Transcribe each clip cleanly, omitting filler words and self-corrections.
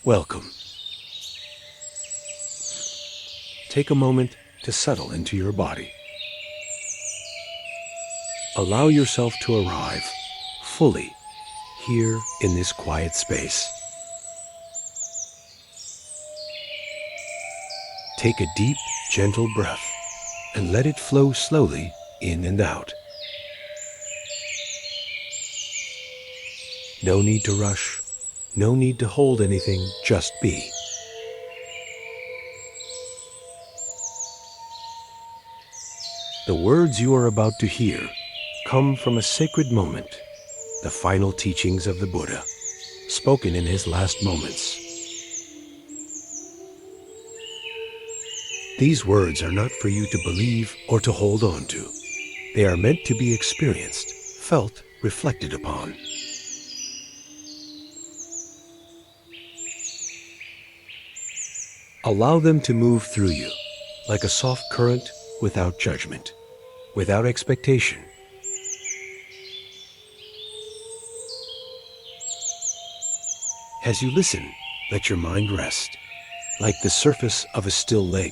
Welcome. Take a moment to settle into your body. Allow yourself to arrive fully here in this quiet space. Take a deep, gentle breath and let it flow slowly in and out. No need to rush, no need to hold anything, just be. The words you are about to hear come from a sacred moment, the final teachings of the Buddha, spoken in his last moments. These words are not for you to believe or to hold on to. They are meant to be experienced, felt, reflected upon. Allow them to move through you, like a soft current, without judgment, without expectation. As you listen, let your mind rest, like the surface of a still lake.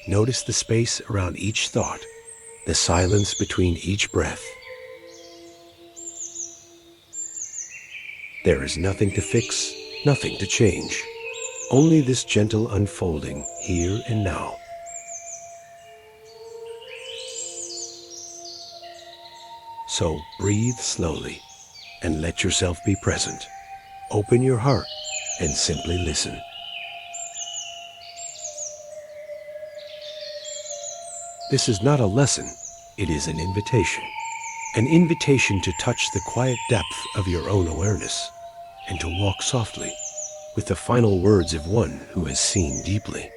Notice the space around each thought, the silence between each breath. There is nothing to fix, nothing to change, only this gentle unfolding here and now. So breathe slowly and let yourself be present. Open your heart and simply listen. This is not a lesson, it is an invitation to touch the quiet depth of your own awareness and to walk softly with the final words of one who has seen deeply.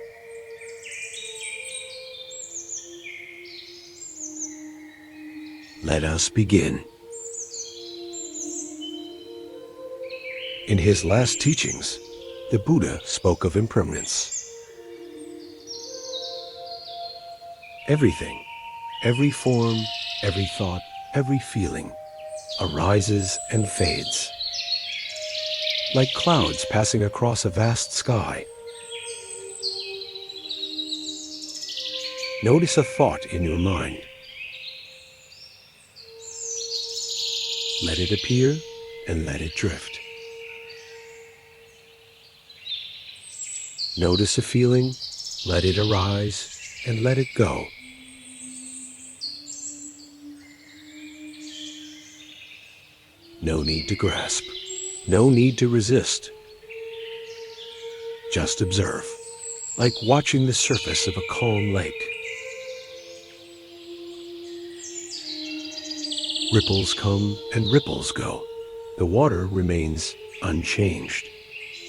Let us begin. In his last teachings, the Buddha spoke of impermanence. Everything, every form, every thought, every feeling arises and fades, like clouds passing across a vast sky. Notice a thought in your mind. Let it appear and let it drift. Notice a feeling, let it arise and let it go. No need to grasp, no need to resist. Just observe, like watching the surface of a calm lake. Ripples come and ripples go. The water remains unchanged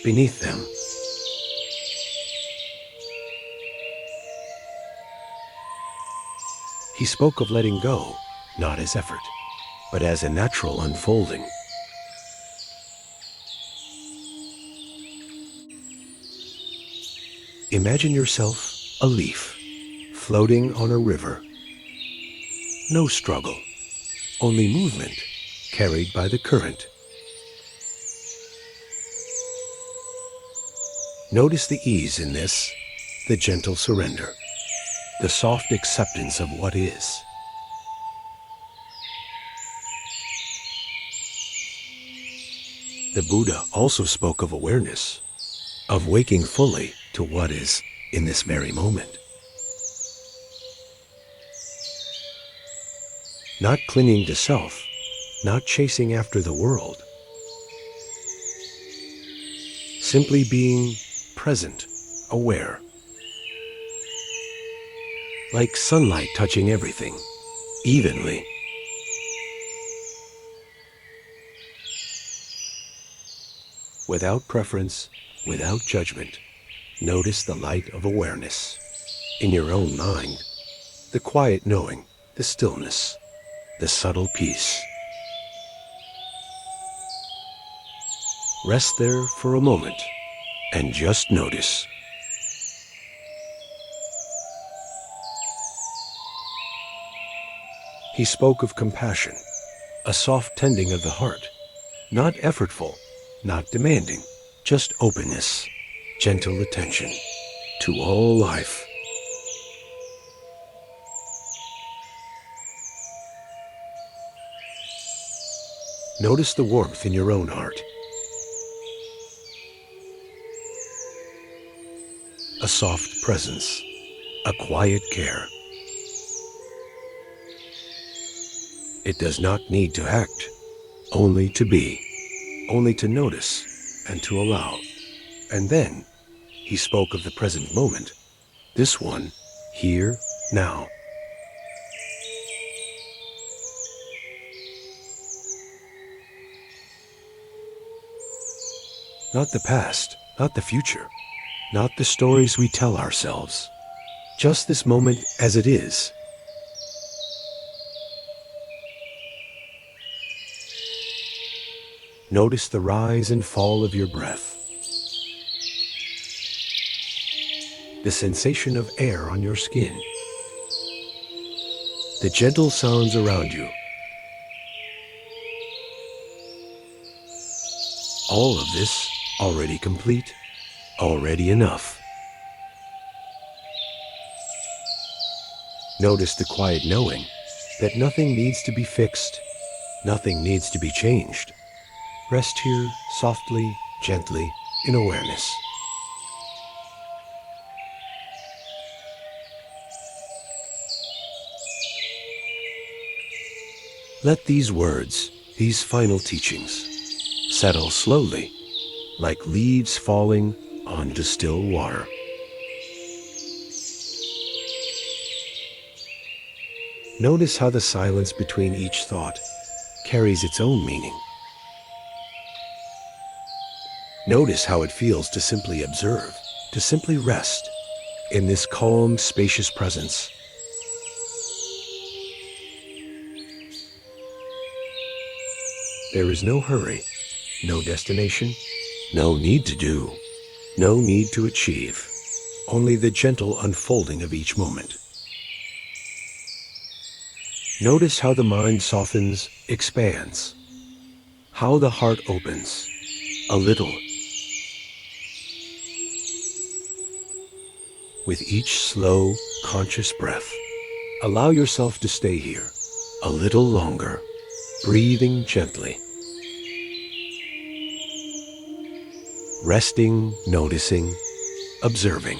beneath them. He spoke of letting go, not as effort, but as a natural unfolding. Imagine yourself a leaf floating on a river. No struggle, only movement carried by the current. Notice the ease in this, the gentle surrender, the soft acceptance of what is. The Buddha also spoke of awareness, of waking fully to what is in this very moment. Not clinging to self, not chasing after the world. Simply being present, aware. Like sunlight touching everything, evenly. Without preference, without judgment, notice the light of awareness in your own mind, the quiet knowing, the stillness, the subtle peace. Rest there for a moment and just notice. He spoke of compassion, a soft tending of the heart, Not effortful, not demanding, just openness, gentle attention to all life. Notice the warmth in your own heart. A soft presence, a quiet care. It does not need to act, only to be, only to notice and to allow. And then he spoke of the present moment, this one, here, now. Not the past, not the future, not the stories we tell ourselves. Just this moment as it is. Notice the rise and fall of your breath. The sensation of air on your skin. The gentle sounds around you. All of this already complete, already enough. Notice the quiet knowing that nothing needs to be fixed, nothing needs to be changed. Rest here softly, gently, in awareness. Let these words, these final teachings, settle slowly, like leaves falling onto still water. Notice how the silence between each thought carries its own meaning. Notice how it feels to simply observe, to simply rest in this calm, spacious presence. There is no hurry, no destination, no need to do, no need to achieve, only the gentle unfolding of each moment. Notice how the mind softens, expands, how the heart opens, a little. With each slow, conscious breath, allow yourself to stay here a little longer, breathing gently. Resting, noticing, observing.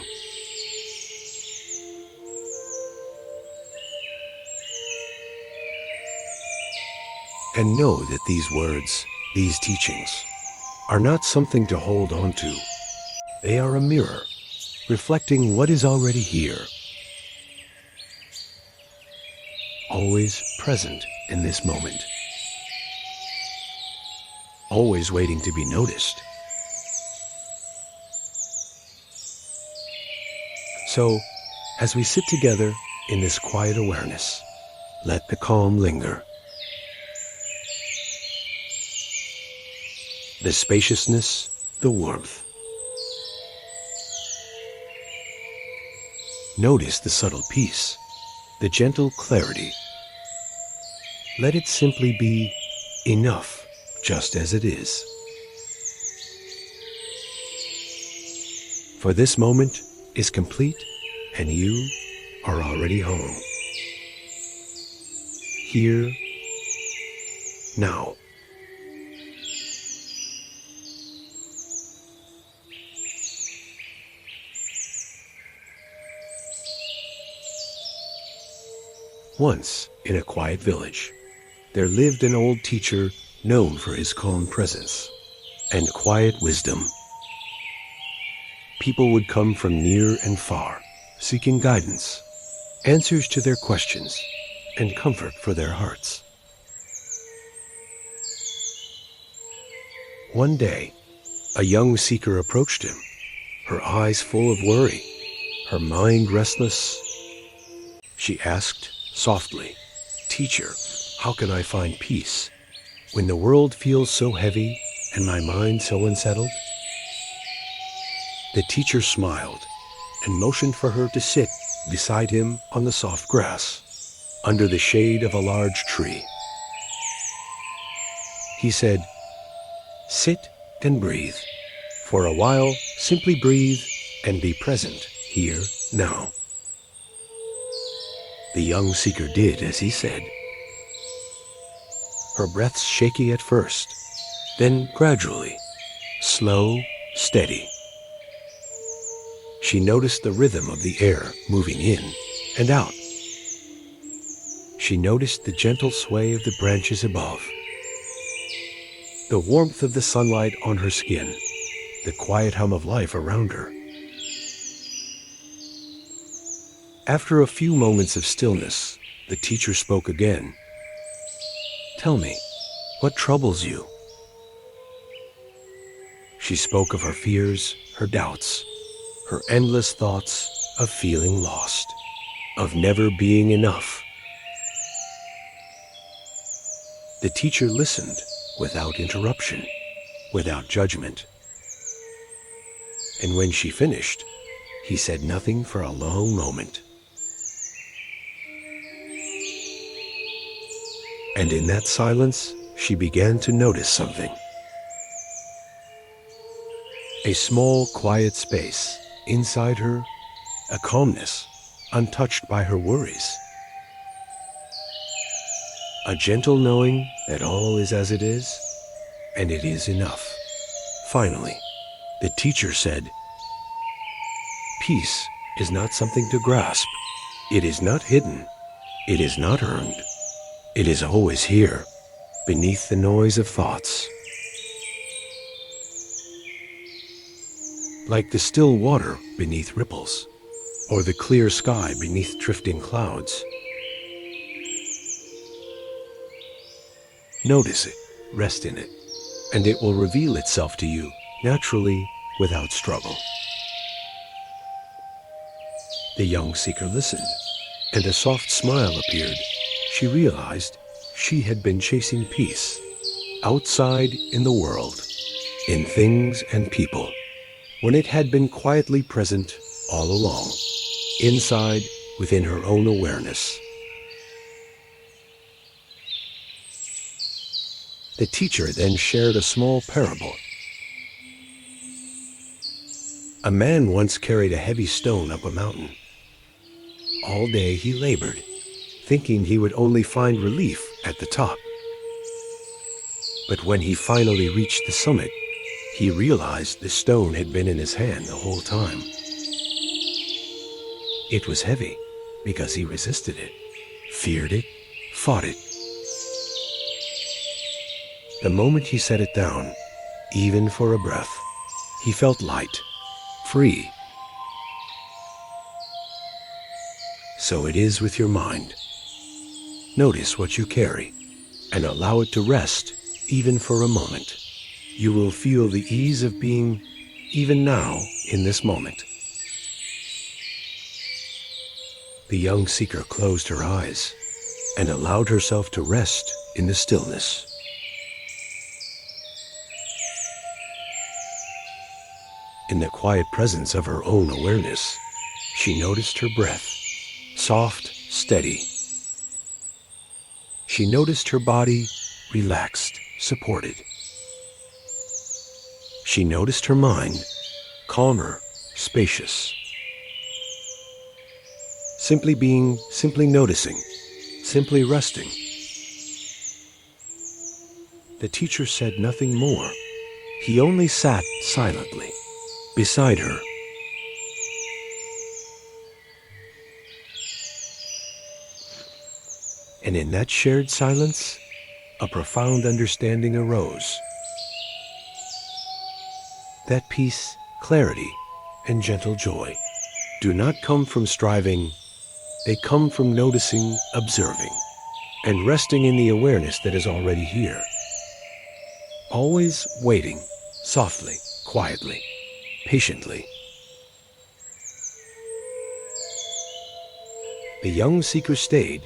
And know that these words, these teachings, are not something to hold on to. They are a mirror, reflecting what is already here. Always present in this moment. Always waiting to be noticed. So, as we sit together in this quiet awareness, let the calm linger. The spaciousness, the warmth. Notice the subtle peace, the gentle clarity. Let it simply be enough, just as it is. For this moment is complete, and you are already home. Here, now. Once, in a quiet village, there lived an old teacher known for his calm presence and quiet wisdom. People would come from near and far, seeking guidance, answers to their questions, and comfort for their hearts. One day, a young seeker approached him, her eyes full of worry, her mind restless. She asked softly, "Teacher, how can I find peace when the world feels so heavy and my mind so unsettled?" The teacher smiled and motioned for her to sit beside him on the soft grass, under the shade of a large tree. He said, Sit and breathe. For a while, simply breathe and be present here now. The young seeker did as he said. Her breaths shaky at first, then gradually, slow, steady. She noticed the rhythm of the air moving in and out. She noticed the gentle sway of the branches above, the warmth of the sunlight on her skin, the quiet hum of life around her. After a few moments of stillness, the teacher spoke again. Tell me, what troubles you? She spoke of her fears, her doubts, her endless thoughts of feeling lost, of never being enough. The teacher listened without interruption, without judgment. And when she finished, he said nothing for a long moment. And in that silence, she began to notice something. A small, quiet space inside her, a calmness untouched by her worries. A gentle knowing that all is as it is, and it is enough. Finally, the teacher said, peace is not something to grasp. It is not hidden. It is not earned. It is always here, beneath the noise of thoughts. Like the still water beneath ripples, or the clear sky beneath drifting clouds. Notice it, rest in it, and it will reveal itself to you naturally without struggle. The young seeker listened, and a soft smile appeared. She realized she had been chasing peace outside in the world, in things and people, when it had been quietly present all along, inside within her own awareness. The teacher then shared a small parable. A man once carried a heavy stone up a mountain. All day he labored, thinking he would only find relief at the top. But when he finally reached the summit, he realized the stone had been in his hand the whole time. It was heavy because he resisted it, feared it, fought it. The moment he set it down, even for a breath, he felt light, free. So it is with your mind. Notice what you carry and allow it to rest even for a moment. You will feel the ease of being even now in this moment. The young seeker closed her eyes and allowed herself to rest in the stillness. In the quiet presence of her own awareness, she noticed her breath, soft, steady. She noticed her body relaxed, supported. She noticed her mind calmer, spacious. Simply being, simply noticing, simply resting. The teacher said nothing more. He only sat silently beside her. And in that shared silence, a profound understanding arose. That peace, clarity, and gentle joy do not come from striving. They come from noticing, observing, and resting in the awareness that is already here. Always waiting, softly, quietly, patiently. The young seeker stayed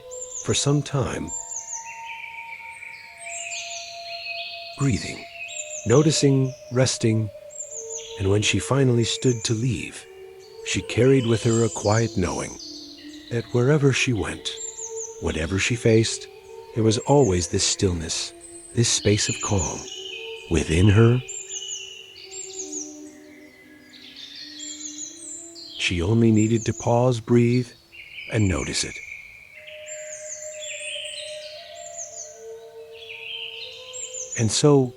for some time, breathing, noticing, resting, and when she finally stood to leave, she carried with her a quiet knowing that wherever she went, whatever she faced, there was always this stillness, this space of calm, within her. She only needed to pause, breathe, and notice it. And so,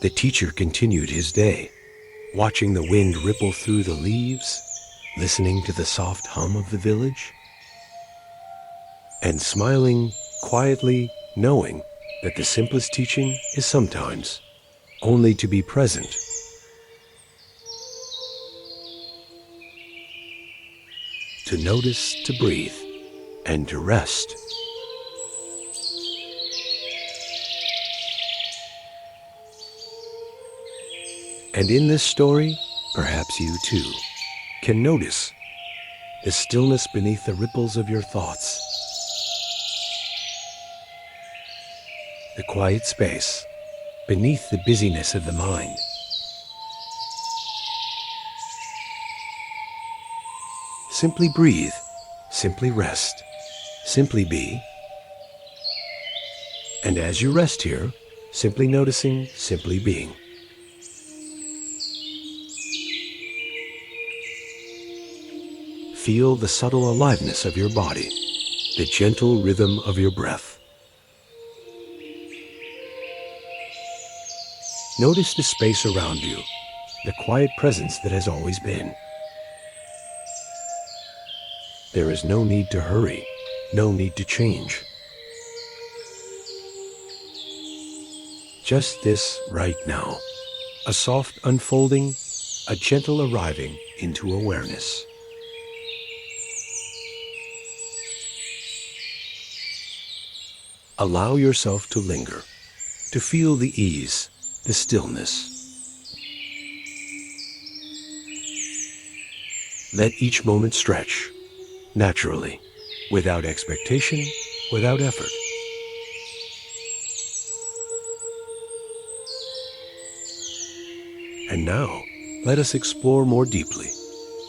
the teacher continued his day, watching the wind ripple through the leaves, listening to the soft hum of the village, and smiling quietly, knowing that the simplest teaching is sometimes only to be present. To notice, to breathe, and to rest. And in this story, perhaps you too can notice the stillness beneath the ripples of your thoughts, the quiet space beneath the busyness of the mind. Simply breathe, simply rest, simply be. And as you rest here, simply noticing, simply being. Feel the subtle aliveness of your body, the gentle rhythm of your breath. Notice the space around you, the quiet presence that has always been. There is no need to hurry, no need to change. Just this right now, a soft unfolding, a gentle arriving into awareness. Allow yourself to linger, to feel the ease, the stillness. Let each moment stretch, naturally, without expectation, without effort. And now, let us explore more deeply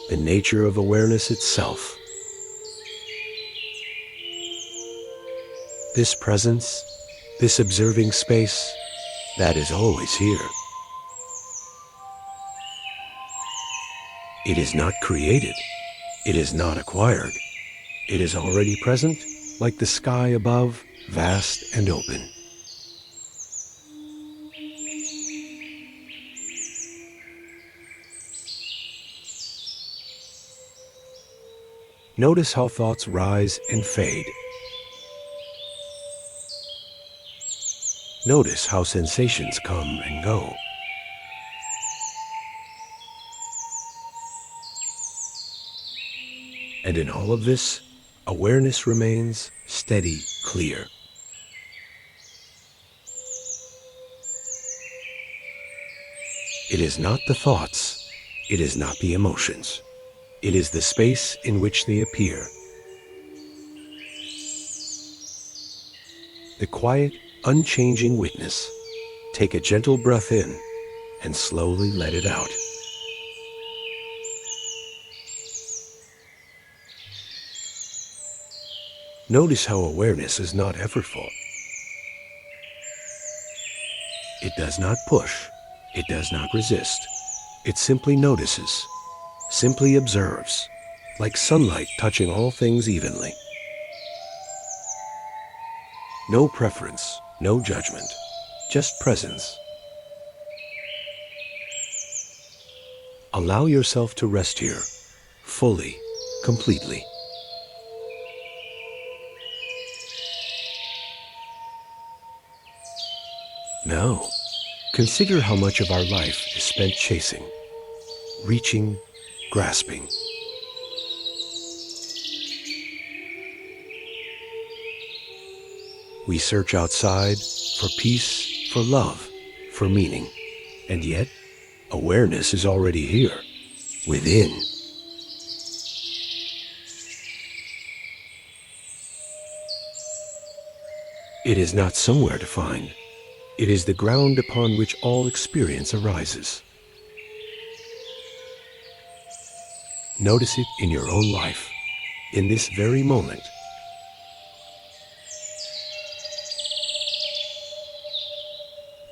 the nature of awareness itself. This presence, this observing space, that is always here. It is not created. It is not acquired. It is already present, like the sky above, vast and open. Notice how thoughts rise and fade. Notice how sensations come and go. And in all of this, awareness remains steady, clear. It is not the thoughts. It is not the emotions. It is the space in which they appear. The quiet, unchanging witness. Take a gentle breath in and slowly let it out. Notice how awareness is not effortful. It does not push. It does not resist. It simply notices, simply observes, like sunlight touching all things evenly. No preference, no judgment, just presence. Allow yourself to rest here, fully, completely. Now, consider how much of our life is spent chasing, reaching, grasping. We search outside for peace, for love, for meaning, and yet awareness is already here, within. It is not somewhere to find. It is the ground upon which all experience arises. Notice it in your own life, in this very moment.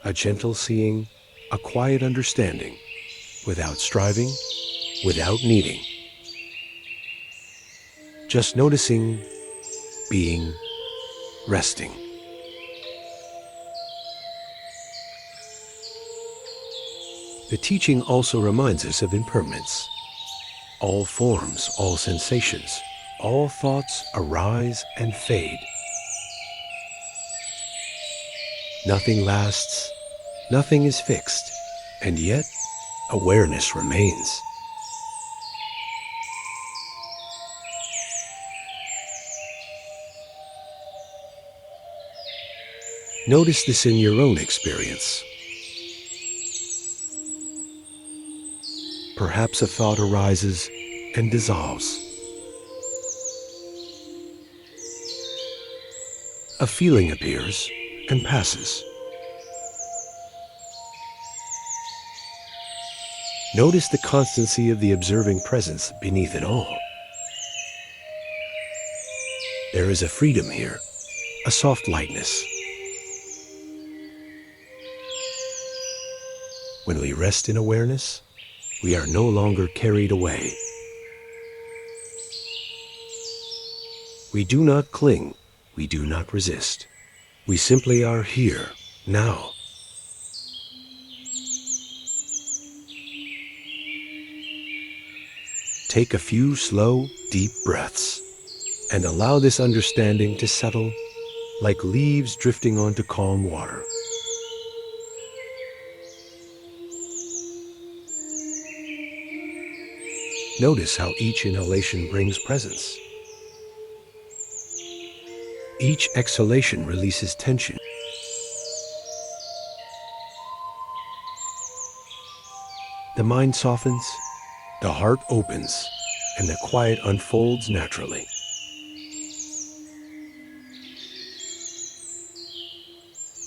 A gentle seeing, a quiet understanding, without striving, without needing. Just noticing, being, resting. The teaching also reminds us of impermanence. All forms, all sensations, all thoughts arise and fade. Nothing lasts, nothing is fixed, and yet awareness remains. Notice this in your own experience. Perhaps a thought arises and dissolves. A feeling appears and passes. Notice the constancy of the observing presence beneath it all. There is a freedom here, a soft lightness. When we rest in awareness, we are no longer carried away. We do not cling, we do not resist. We simply are here, now. Take a few slow, deep breaths and allow this understanding to settle like leaves drifting onto calm water. Notice how each inhalation brings presence. Each exhalation releases tension. The mind softens, the heart opens, and the quiet unfolds naturally.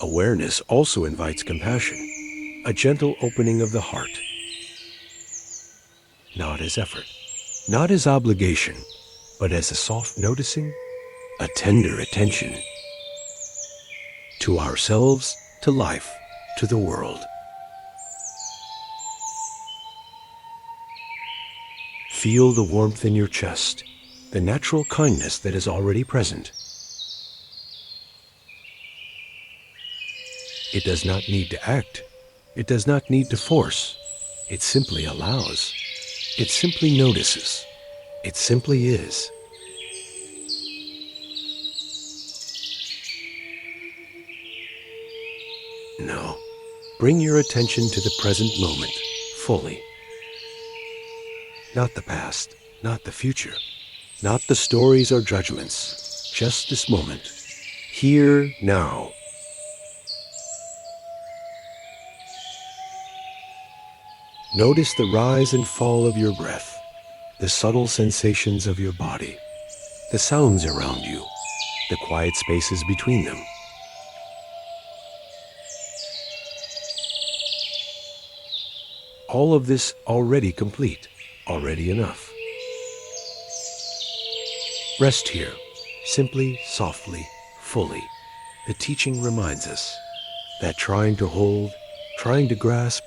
Awareness also invites compassion, a gentle opening of the heart. Not as effort, not as obligation, but as a soft noticing, a tender attention to ourselves, to life, to the world. Feel the warmth in your chest, the natural kindness that is already present. It does not need to act. It does not need to force. It simply allows. It simply notices. It simply is. No. Bring your attention to the present moment, fully. Not the past, not the future, not the stories or judgments, just this moment. Here, now. Notice the rise and fall of your breath, the subtle sensations of your body, the sounds around you, the quiet spaces between them. All of this already complete, already enough. Rest here, simply, softly, fully. The teaching reminds us that trying to hold, trying to grasp,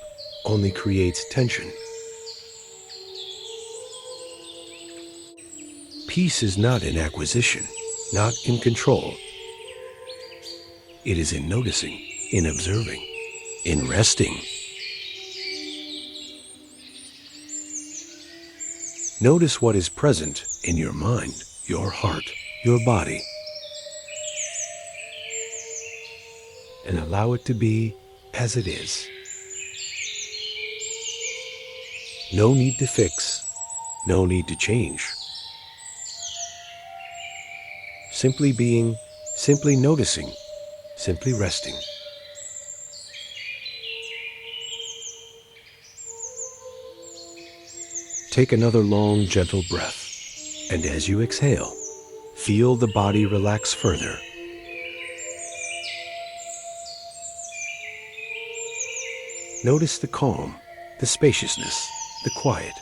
only creates tension. Peace is not in acquisition, not in control. It is in noticing, in observing, in resting. Notice what is present in your mind, your heart, your body, and allow it to be as it is. No need to fix, no need to change. Simply being, simply noticing, simply resting. Take another long, gentle breath, and as you exhale, feel the body relax further. Notice the calm, the spaciousness, the quiet.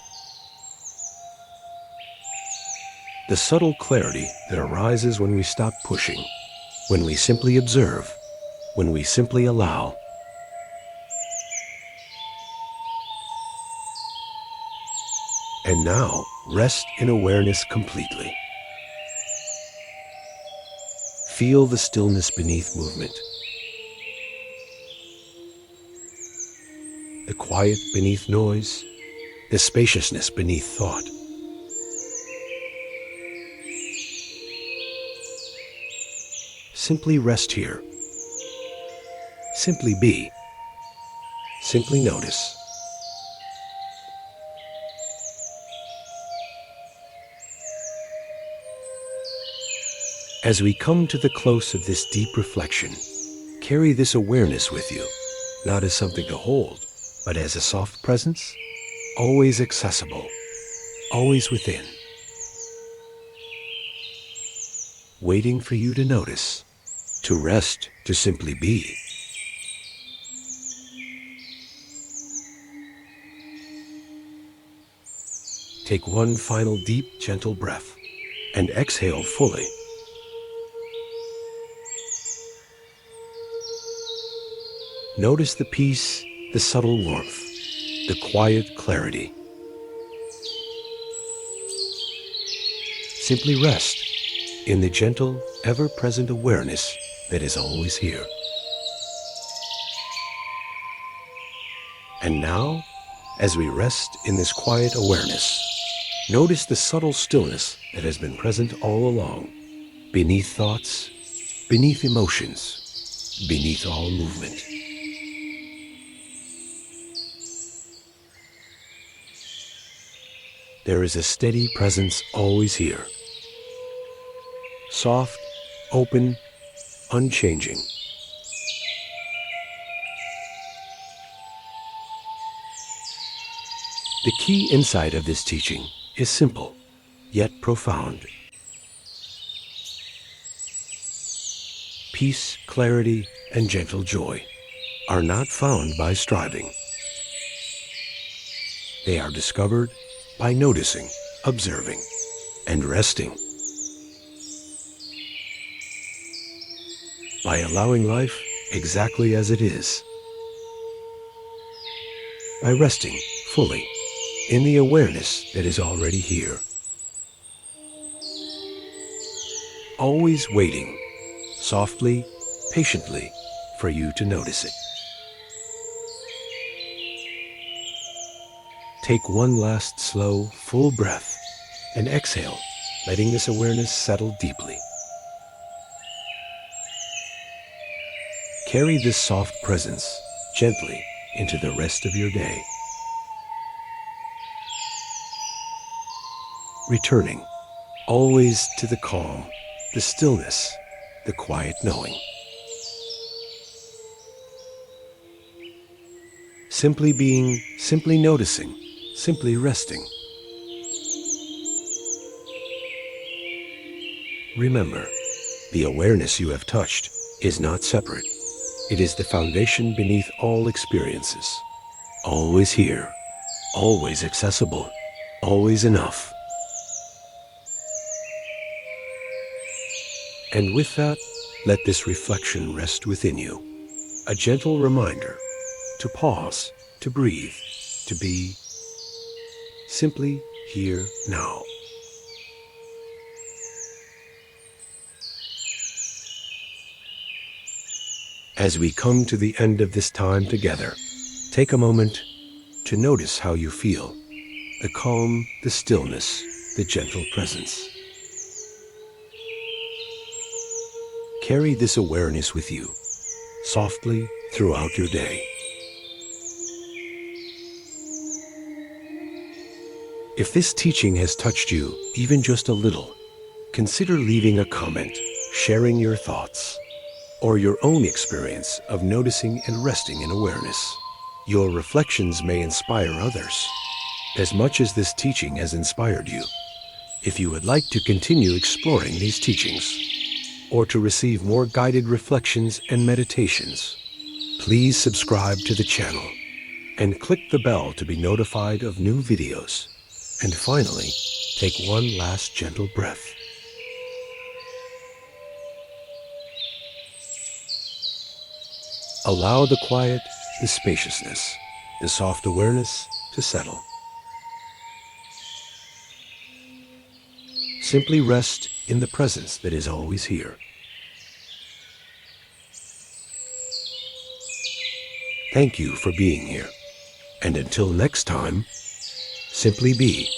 The subtle clarity that arises when we stop pushing, when we simply observe, when we simply allow. And now, rest in awareness completely. Feel the stillness beneath movement, the quiet beneath noise, the spaciousness beneath thought. Simply rest here. Simply be. Simply notice. As we come to the close of this deep reflection, carry this awareness with you, not as something to hold, but as a soft presence, always accessible, always within, waiting for you to notice, to rest, to simply be. Take one final deep, gentle breath and exhale fully. Notice the peace, the subtle warmth, the quiet clarity. Simply rest in the gentle, ever-present awareness that is always here. And now, as we rest in this quiet awareness, notice the subtle stillness that has been present all along, beneath thoughts, beneath emotions, beneath all movement. There is a steady presence always here, soft, open, unchanging. The key insight of this teaching is simple, yet profound. Peace, clarity, and gentle joy are not found by striving. They are discovered by noticing, observing, and resting. By allowing life exactly as it is. By resting fully in the awareness that is already here. Always waiting, softly, patiently, for you to notice it. Take one last slow, full breath and exhale, letting this awareness settle deeply. Carry this soft presence gently into the rest of your day. Returning always to the calm, the stillness, the quiet knowing. Simply being, simply noticing, simply resting. Remember, the awareness you have touched is not separate. It is the foundation beneath all experiences. Always here, always accessible, always enough. And with that, let this reflection rest within you. A gentle reminder to pause, to breathe, to be simply here now. As we come to the end of this time together, take a moment to notice how you feel, the calm, the stillness, the gentle presence. Carry this awareness with you, softly throughout your day. If this teaching has touched you even just a little, consider leaving a comment, sharing your thoughts, or your own experience of noticing and resting in awareness. Your reflections may inspire others, as much as this teaching has inspired you. If you would like to continue exploring these teachings, or to receive more guided reflections and meditations, please subscribe to the channel and click the bell to be notified of new videos. And finally, take one last gentle breath. Allow the quiet, the spaciousness, the soft awareness to settle. Simply rest in the presence that is always here. Thank you for being here. And until next time, simply be.